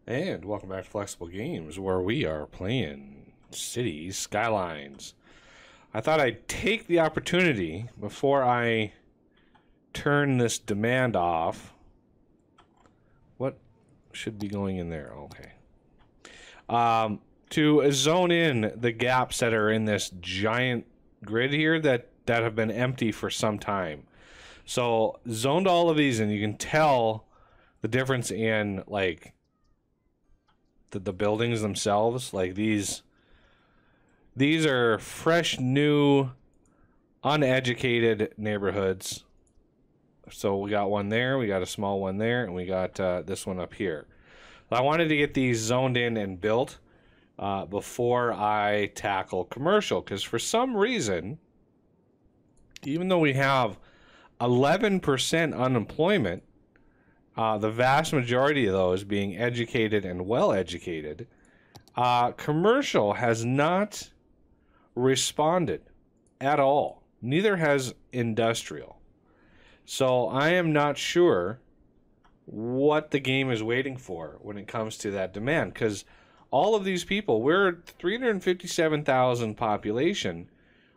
And welcome back to Flexible Games, where we are playing Cities Skylines. I thought I'd take the opportunity before I turn this demand off. What should be going in there? Okay. To zone in the gaps that are in this giant grid here that have been empty for some time. So zoned all of these, and you can tell the difference in like the buildings themselves. Like these are fresh, new, uneducated neighborhoods. So we got one there, we got a small one there, and we got this one up here. I wanted to get these zoned in and built before I tackle commercial, because for some reason, even though we have 11% unemployment, the vast majority of those being educated and well educated, commercial has not responded at all. Neither has industrial. So I am not sure what the game is waiting for when it comes to that demand, because all of these people, we're 357,000 population.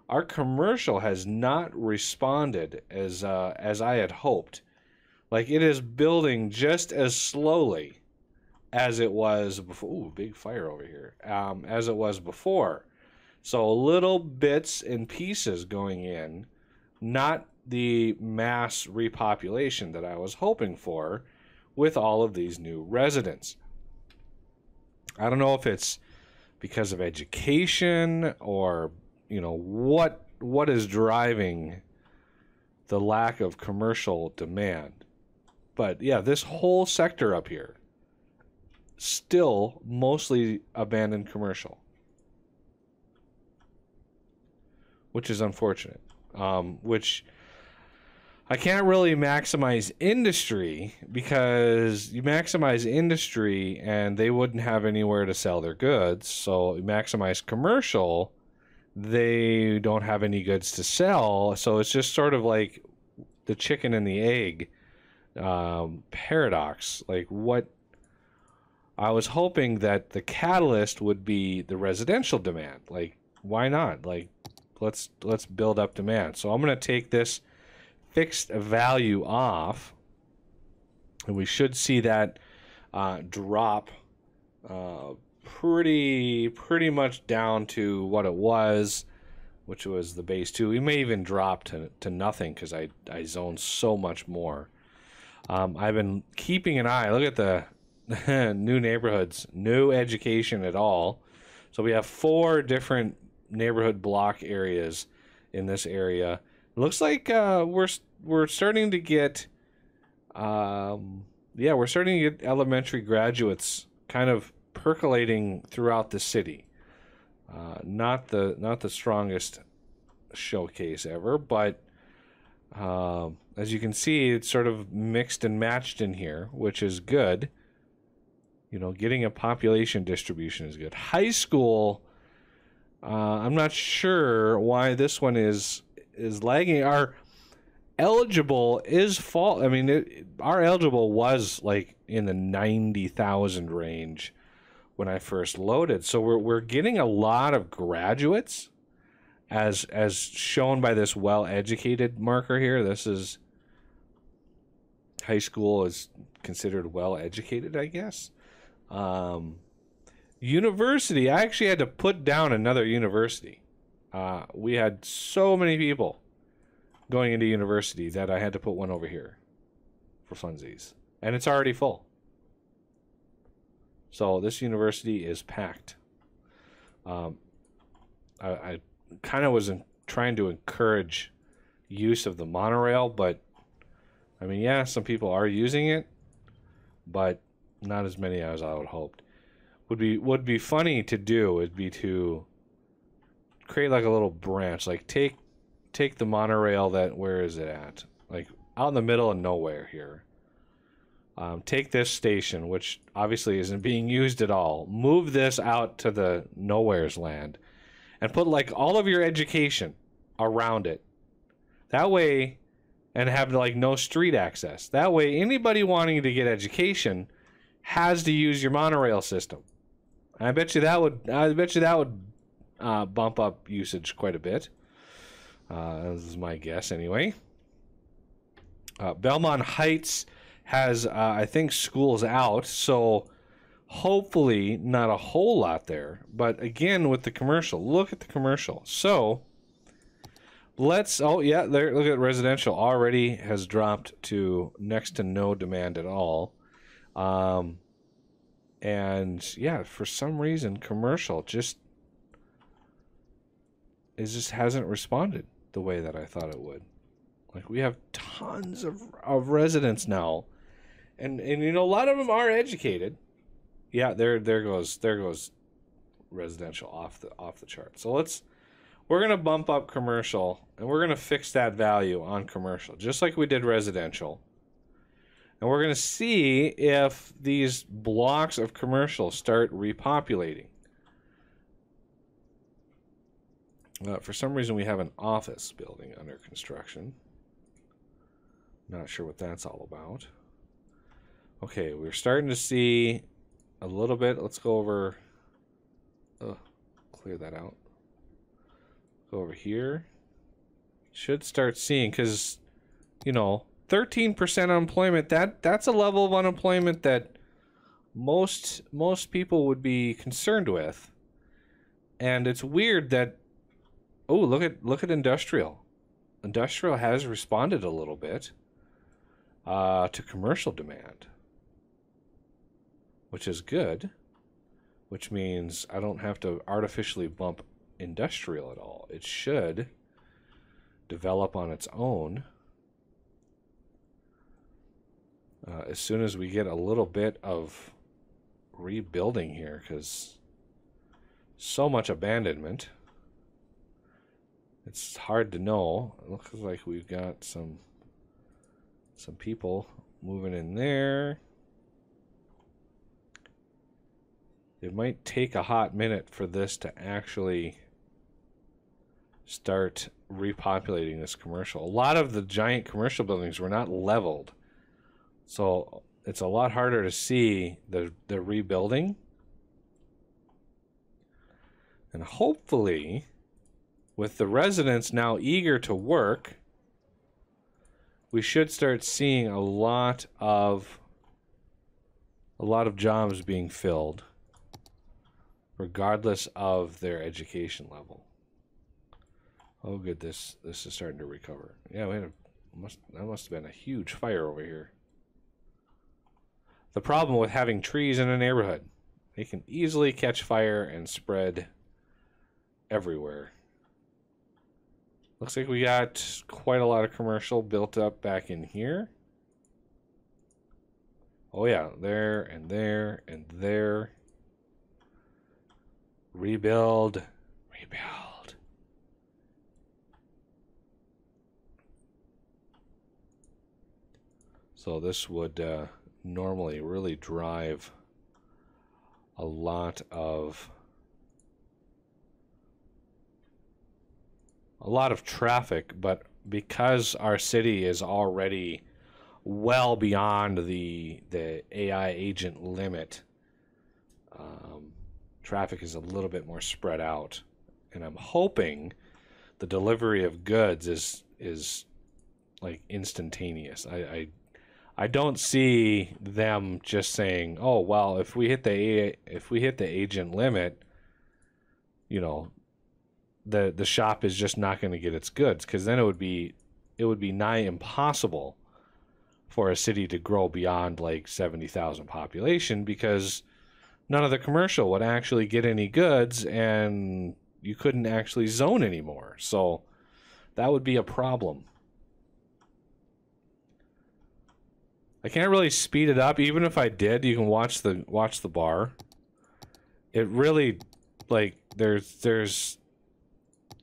Our commercial has not responded as I had hoped. Like, it is building just as slowly as it was before. Ooh, big fire over here. As it was before. So little bits and pieces going in, not the mass repopulation that I was hoping for with all of these new residents. I don't know if it's because of education or, you know, what is driving the lack of commercial demand. But yeah, this whole sector up here, still mostly abandoned commercial, which is unfortunate. Which I can't really maximize industry, because you maximize industry and they wouldn't have anywhere to sell their goods. So you maximize commercial, they don't have any goods to sell. So it's just sort of like the chicken and the egg paradox. Like, what I was hoping that the catalyst would be the residential demand. Like, why not? Like, let's build up demand. So I'm going to take this fixed value off, and we should see that drop pretty much down to what it was, which was the base 2. We may even drop to nothing, because I zoned so much more. I've been keeping an eye. Look at the new neighborhoods, no education at all. So we have 4 different neighborhood block areas in this area. It looks like we're starting to get we're starting to get elementary graduates kind of percolating throughout the city. Not the strongest showcase ever, but as you can see, it's sort of mixed and matched in here, which is good. You know, getting a population distribution is good. High school, I'm not sure why this one is lagging. Our eligible is I mean, our eligible was like in the 90,000 range when I first loaded. So we're getting a lot of graduates, as shown by this well-educated marker here. This is high school is considered well-educated, I guess. University, I actually had to put down another university. We had so many people going into university that I had to put one over here for funsies, and it's already full. So this university is packed. I kind of was trying to encourage use of the monorail, but I mean, yeah, some people are using it, but not as many as I would hoped. Would be funny to do would be to create like a little branch, like take the monorail that, where is it at? Like out in the middle of nowhere here. Take this station, which obviously isn't being used at all. Move this out to the nowhere's land, and put like all of your education around it. That way, and have like no street access. That way, anybody wanting to get education has to use your monorail system. I bet you that would bump up usage quite a bit. This is my guess anyway. Belmont Heights has, I think, schools out, so hopefully not a whole lot there. But again, with the commercial, look at the commercial. So let's, oh yeah, there, look at residential already has dropped to next to no demand at all. And yeah, for some reason, commercial just hasn't responded the way that I thought it would. Like, we have tons of residents now, and you know, a lot of them are educated. Yeah, there goes residential off the chart. So we're gonna bump up commercial, and we're gonna fix that value on commercial, just like we did residential. And we're going to see if these blocks of commercial start repopulating. For some reason, we have an office building under construction. Not sure what that's all about. Okay, we're starting to see a little bit. Let's go over... clear that out. Go over here. Should start seeing, because, you know... 13% unemployment, that's a level of unemployment that most people would be concerned with. And it's weird that, oh, look at industrial. Industrial has responded a little bit to commercial demand, which is good, which means I don't have to artificially bump industrial at all. It should develop on its own. As soon as we get a little bit of rebuilding here, because so much abandonment, it's hard to know. It looks like we've got some people moving in there. It might take a hot minute for this to actually start repopulating this commercial. A lot of the giant commercial buildings were not leveled. So it's a lot harder to see the rebuilding. And hopefully, with the residents now eager to work, we should start seeing a lot of jobs being filled, regardless of their education level. Oh good, this is starting to recover. Yeah, that must have been a huge fire over here. The problem with having trees in a neighborhood, they can easily catch fire and spread everywhere. Looks like we got quite a lot of commercial built up back in here. Oh yeah, there and there and there. Rebuild, rebuild. So this would normally really drive a lot of traffic, but because our city is already well beyond the AI agent limit, traffic is a little bit more spread out, and I'm hoping the delivery of goods is like instantaneous. I don't see them just saying, "Oh, well, if we hit the agent limit, you know, the shop is just not going to get its goods," because then it would be nigh impossible for a city to grow beyond like 70,000 population, because none of the commercial would actually get any goods, and you couldn't actually zone anymore. So that would be a problem. I can't really speed it up. Even if I did, you can watch the bar. It really, like, there's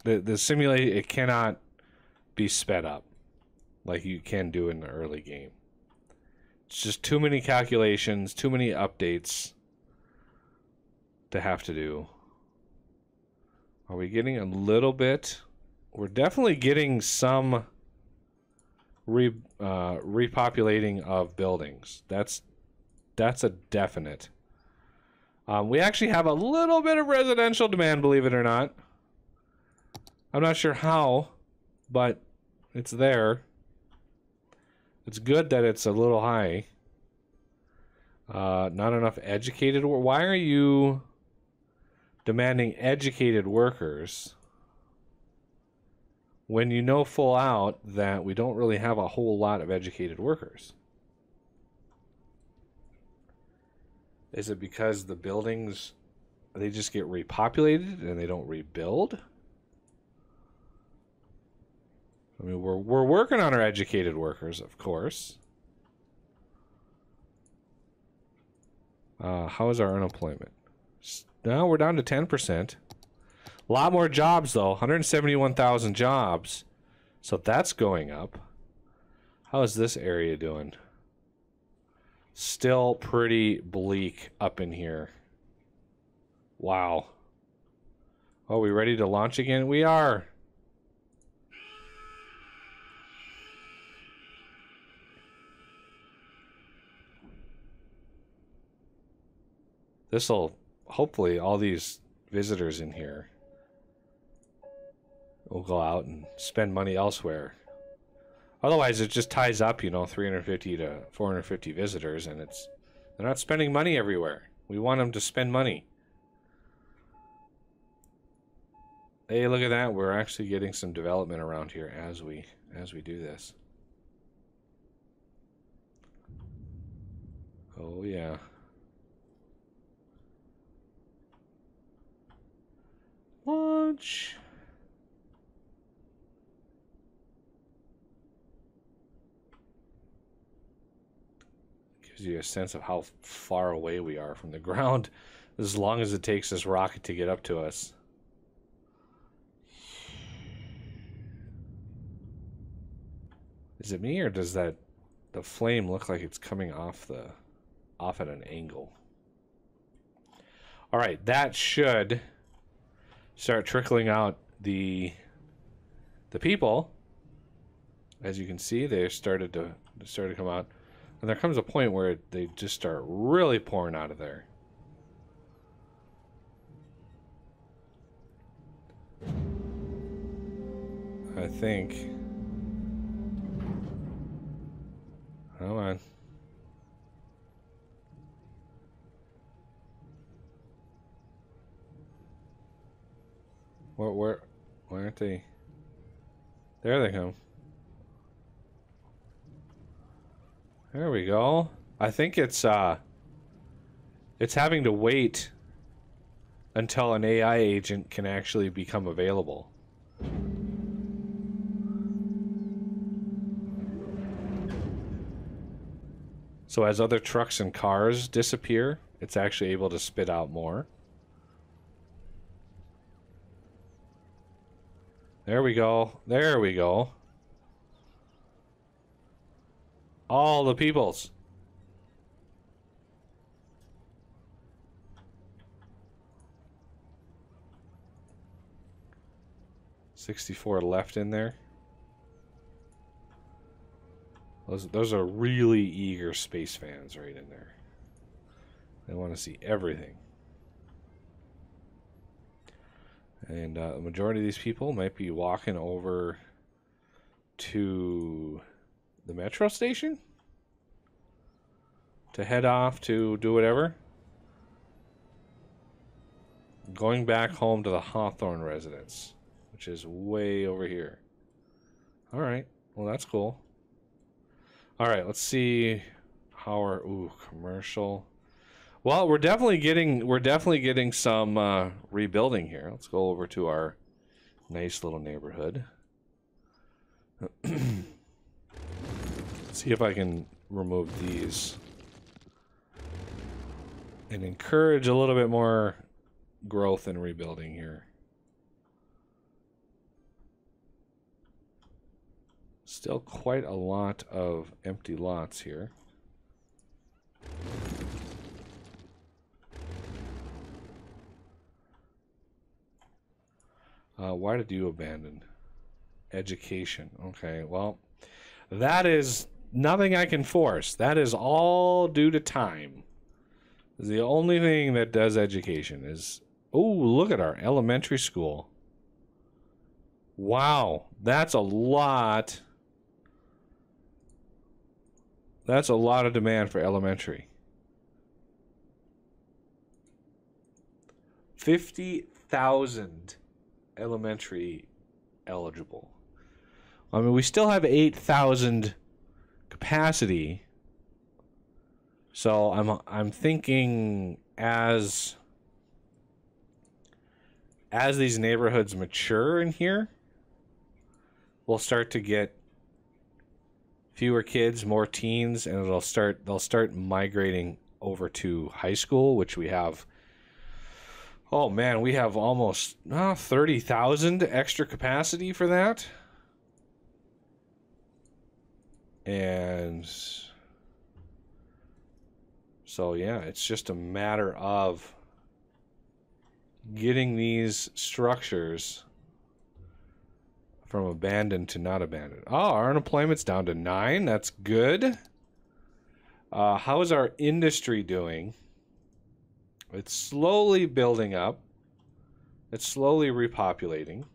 the simulation, it cannot be sped up like you can do in the early game. It's just too many calculations, too many updates to have to do. Are we getting a little bit? We're definitely getting some repopulating of buildings. That's That's a definite. We actually have a little bit of residential demand, believe it or not. I'm not sure how, but it's there. It's good that it's a little high. Not enough educated. Why are you demanding educated workers when you know full out that we don't really have a whole lot of educated workers? Is it because the buildings, they just get repopulated and they don't rebuild? I mean, we're working on our educated workers, of course. How is our unemployment? Now we're down to 10%. A lot more jobs, though. 171,000 jobs. So that's going up. How is this area doing? Still pretty bleak up in here. Wow. Are we ready to launch again? We are. This'll, hopefully, all these visitors in here will go out and spend money elsewhere. Otherwise, it just ties up, you know, 350 to 450 visitors, and they're not spending money everywhere. We want them to spend money. Hey, look at that. We're actually getting some development around here as we do this. Oh, yeah. Launch. Gives you a sense of how far away we are from the ground, as long as it takes this rocket to get up to us. Is it me, or does the flame look like it's coming off at an angle? All right, that should start trickling out the people. As you can see, they started to come out, and there comes a point where they just start really pouring out of there. I think. Come on. Where aren't they? There they come. There we go. I think it's having to wait until an AI agent can actually become available. So as other trucks and cars disappear, it's actually able to spit out more. There we go. There we go. All the peoples. $64 left in there. Those are really eager space fans right in there. They want to see everything. And the majority of these people might be walking over to the metro station to head off to do whatever. Going back home to the Hawthorne residence, which is way over here. All right, well that's cool. All right, let's see how our commercial. Well, we're definitely getting some rebuilding here. Let's go over to our nice little neighborhood. See if I can remove these and encourage a little bit more growth and rebuilding here. Still quite a lot of empty lots here. Why did you abandon? Education. Okay, well, that is nothing I can force. That is all due to time. The only thing that does education is... Oh, look at our elementary school. Wow, that's a lot. That's a lot of demand for elementary. 50,000 elementary eligible. I mean, we still have 8,000 capacity. So I'm thinking as these neighborhoods mature in here, we'll start to get fewer kids, more teens, and they'll start migrating over to high school, which we have. Oh man, we have almost 30,000 extra capacity for that. And so yeah, it's just a matter of getting these structures from abandoned to not abandoned. Oh, our unemployment's down to 9. That's good. How is our industry doing? It's slowly building up. It's slowly repopulating.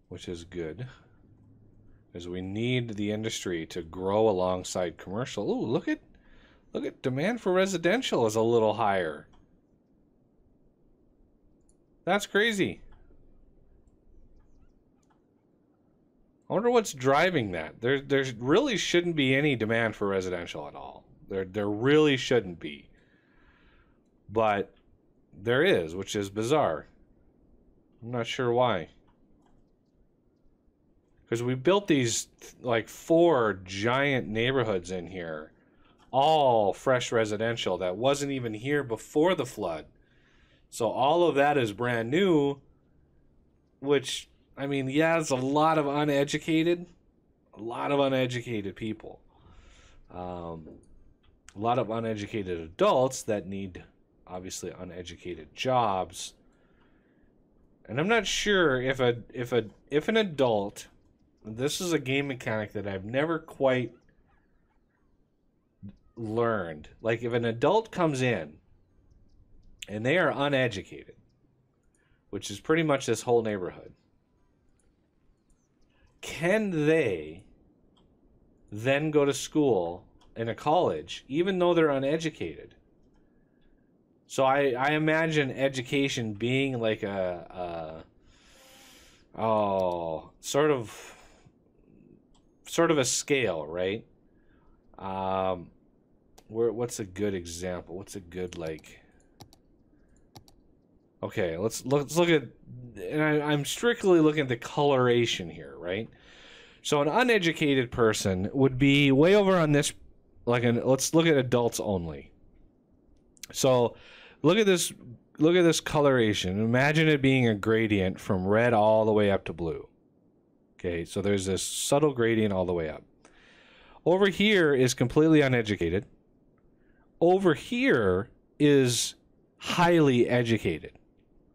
Which is good. Because we need the industry to grow alongside commercial. Ooh, look at demand for residential is a little higher. That's crazy. I wonder what's driving that. There really shouldn't be any demand for residential at all. There really shouldn't be. But there is, which is bizarre. I'm not sure why. Because we built these like 4 giant neighborhoods in here, all fresh residential that wasn't even here before the flood. So all of that is brand new, which, I mean, yeah, it's a lot of uneducated people. A lot of uneducated adults that need, obviously, uneducated jobs. And I'm not sure if an adult, this is a game mechanic that I've never quite learned. Like, if an adult comes in and they are uneducated, which is pretty much this whole neighborhood, can they then go to school in a college even though they're uneducated? So I imagine education being like sort of a scale, right? What's a good example? What's a good, like... Okay, let's look at, and I'm strictly looking at the coloration here, right? So an uneducated person would be way over on this, let's look at adults only. So look at this coloration. Imagine it being a gradient from red all the way up to blue. Okay, so there's this subtle gradient all the way up. Over here is completely uneducated. Over here is highly educated.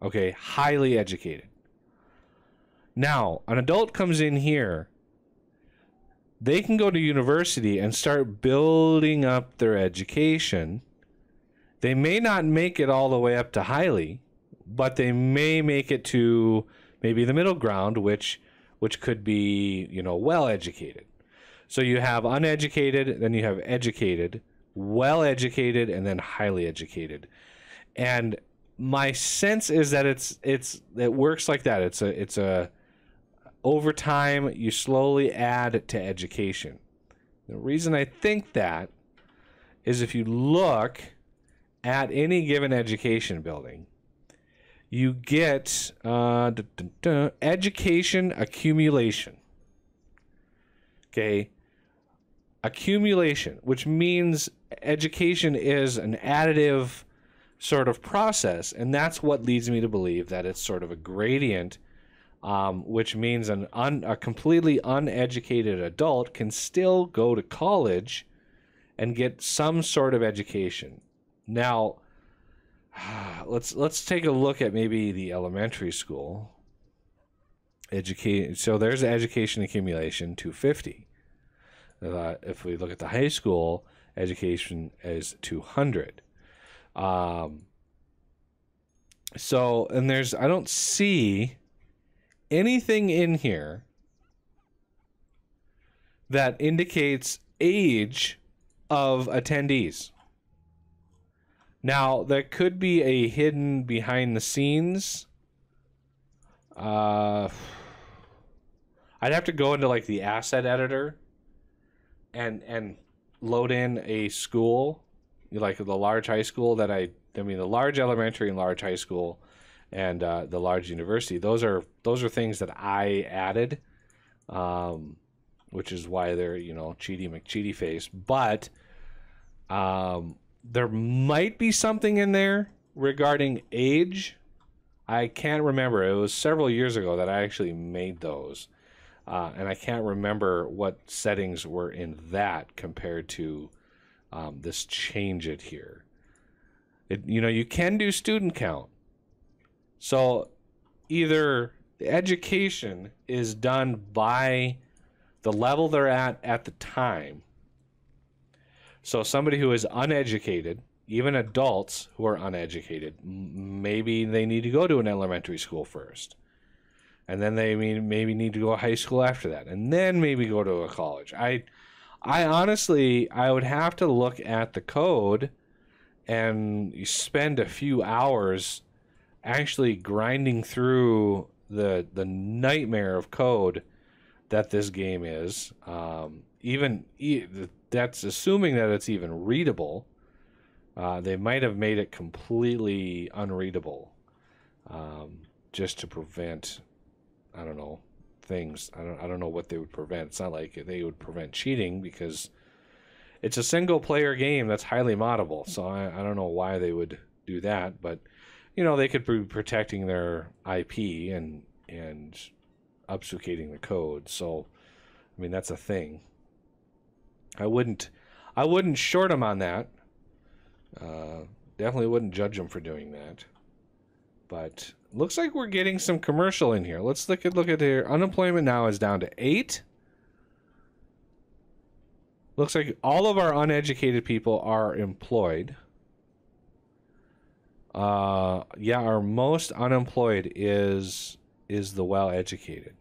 Okay, highly educated. Now, an adult comes in here. They can go to university and start building up their education. They may not make it all the way up to highly, but they may make it to maybe the middle ground, which could be, well educated. So you have uneducated, then you have educated, well educated, and then highly educated. And my sense is that it works like that. It's a over time you slowly add to education. The reason I think that is if you look at any given education building, you get education accumulation. Okay, accumulation, which means education is an additive sort of process, and that's what leads me to believe that it's sort of a gradient, which means a completely uneducated adult can still go to college and get some sort of education. Now, let's take a look at maybe the elementary school. Educate. So there's education accumulation 250. If we look at the high school, education is 200. So, and I don't see anything in here that indicates age of attendees. Now, there could be a hidden behind the scenes. I'd have to go into like the asset editor and load in a school, like the large high school that I mean the large elementary and large high school and the large university. Those are things that I added, which is why they're, you know, Cheaty McCheaty face. But there might be something in there regarding age. I can't remember. It was several years ago that I actually made those. And I can't remember what settings were in that compared to this change it here. You know, you can do student count. So either the education is done by the level they're at the time. So somebody who is uneducated, even adults who are uneducated, maybe they need to go to an elementary school first. And then they maybe need to go to high school after that. And then maybe go to a college. I honestly, I would have to look at the code and spend a few hours actually grinding through the nightmare of code that this game is. That's assuming that it's even readable. They might have made it completely unreadable just to prevent, I don't know, things. I don't know what they would prevent. It's not like they would prevent cheating because it's a single player game that's highly moddable. So I don't know why they would do that, but you know, they could be protecting their IP and obfuscating the code. So I mean, that's a thing. I wouldn't short them on that. Definitely wouldn't judge them for doing that. But looks like we're getting some commercial in here. Let's look at here. Unemployment now is down to 8. Looks like all of our uneducated people are employed. Yeah, our most unemployed is the well-educated.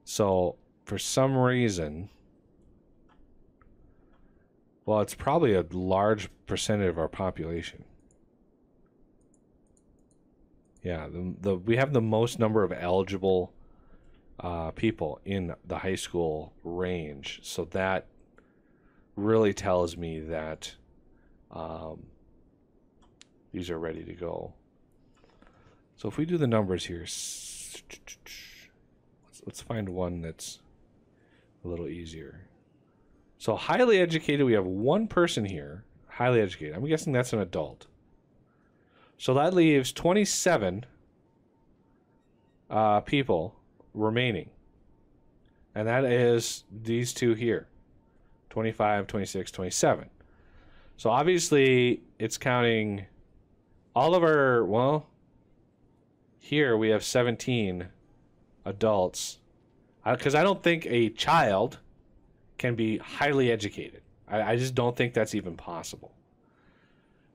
So for some reason, well, it's probably a large percentage of our population. Yeah, we have the most number of eligible people in the high school range. So that really tells me that these are ready to go. So if we do the numbers here, let's find one that's a little easier. So highly educated, we have one person here, highly educated. I'm guessing that's an adult. So that leaves 27 people remaining. And that is these two here, 25, 26, 27. So obviously it's counting all of our, well, here we have 17 adults. Because I don't think a child can be highly educated. I just don't think that's even possible.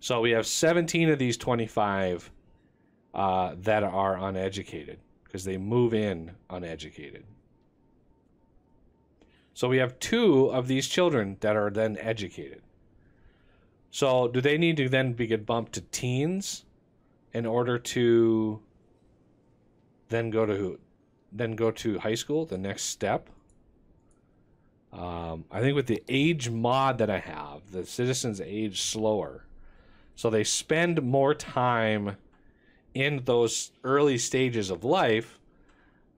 So we have 17 of these 25 that are uneducated because they move in uneducated. So we have 2 of these children that are then educated. So do they need to then get bumped to teens in order to then go to high school, the next step? I think with the age mod that I have, the citizens age slower. So they spend more time in those early stages of life.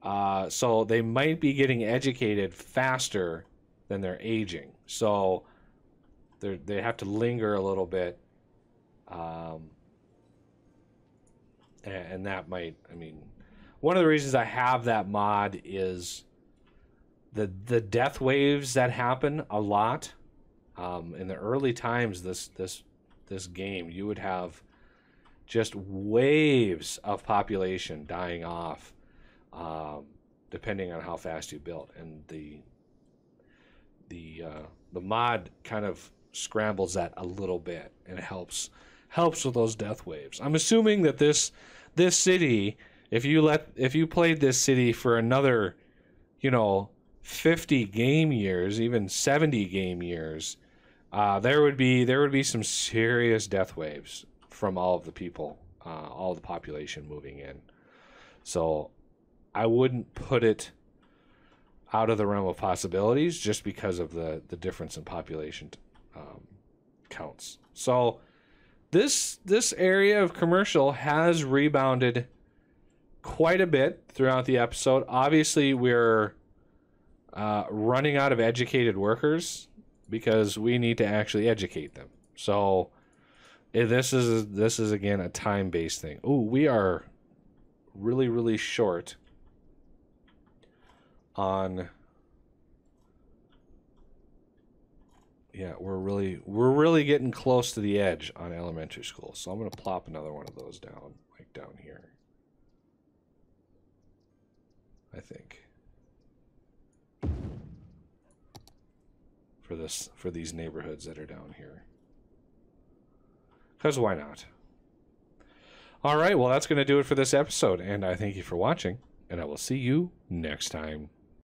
So they might be getting educated faster than they're aging. So they have to linger a little bit. And that might, I mean, one of the reasons I have that mod is the death waves that happen a lot. In the early times, this game, you would have just waves of population dying off depending on how fast you build. And the mod kind of scrambles that a little bit and helps with those death waves. I'm assuming that this city, if you played this city for another, 50 game years, even 70 game years, there would be some serious death waves from all of the people, all the population moving in. So I wouldn't put it out of the realm of possibilities just because of the difference in population counts. So this area of commercial has rebounded quite a bit throughout the episode. Obviously, we're running out of educated workers because we need to actually educate them. So this is again a time-based thing. Oh, we are really, really short on. Yeah, we're really getting close to the edge on elementary school. So I'm going to plop another one of those down, like down here. I think. For these neighborhoods that are down here. Because why not? All right, well, that's going to do it for this episode, and I thank you for watching, and I will see you next time.